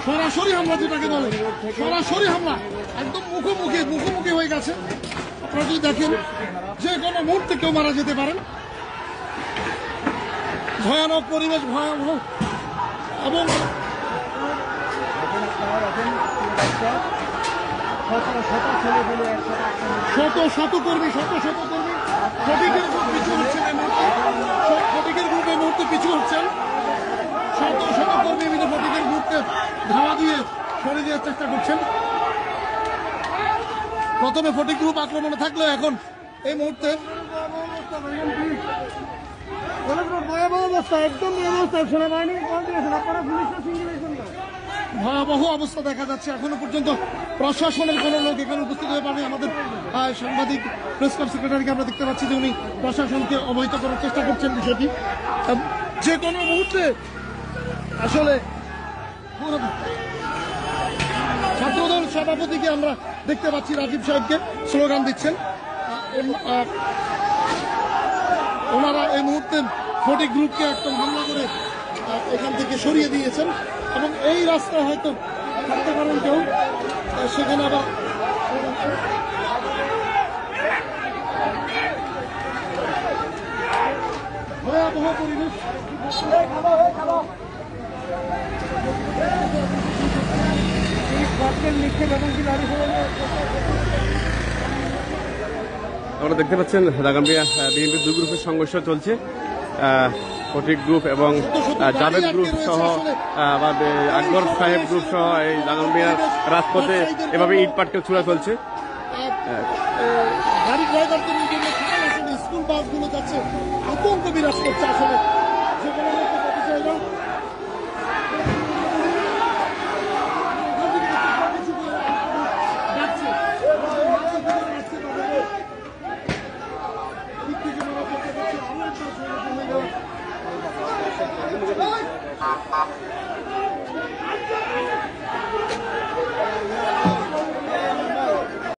সরাসরি হামলা যেটাকে বলে, সরাসরি হামলা একদম মুখোমুখি হয়ে গেছে। আপনারা যদি দেখেন যে কোনো মুহূর্তে কেউ মারা যেতে পারেন। ভয়ানক পরিবেশ, ভয়াবহ। এবং শত কর্মী ফটিকের গ্রুপ পিছু হচ্ছেন এই মুহূর্তে, ফটিকের গ্রুপ এই মুহূর্তে পিছু হচ্ছেন। শত কর্মী মিলে ফটিকের গ্রুপকে ধাওয়া দিয়ে সরিয়ে দেওয়ার চেষ্টা করছেন। প্রথমে ফটিক গ্রুপ আক্রমণে থাকলেও এখন এই মুহূর্তে ভয়াবহ অবস্থা দেখা যাচ্ছে। এখনো পর্যন্ত প্রশাসনের কোন লোক এখানে উপস্থিত হয়ে পারেনি। আমাদের সাংবাদিক প্রেস ক্লাব সেক্রেটারিকে আমরা দেখতে পাচ্ছি যে উনি প্রশাসনকে অবহিত করার চেষ্টা করছেন বিষয়টি। যে কোনো মুহূর্তে আসলে ছাত্রদল সভাপতিকে আমরা দেখতে পাচ্ছি রাজীব সাহেবকে স্লোগান দিচ্ছেন। ওনারা এই মুহূর্তে ফটিক গ্রুপকে একদম হামলা করে এখান থেকে সরিয়ে দিয়েছেন এবং এই রাস্তায় হয়তো থাকতে পারেন কেউ, সেখানে আবার ভয়াবহ পরিবেশ। আপনারা দেখতে পাচ্ছেন দাগনভূঞা বিএনপি দুই গ্রুপের সংঘর্ষ চলছে। ফটিক গ্রুপ এবং জাভেদ গ্রুপ সহ আকবর সাহেব গ্রুপ সহ এই দাগনভূঞার রাজপথে এভাবে ইট পাটকেল ছুড়া চলছে। স্কুল বাসগুলো যাচ্ছে, আতঙ্ক বিরাজ করছে আসলে।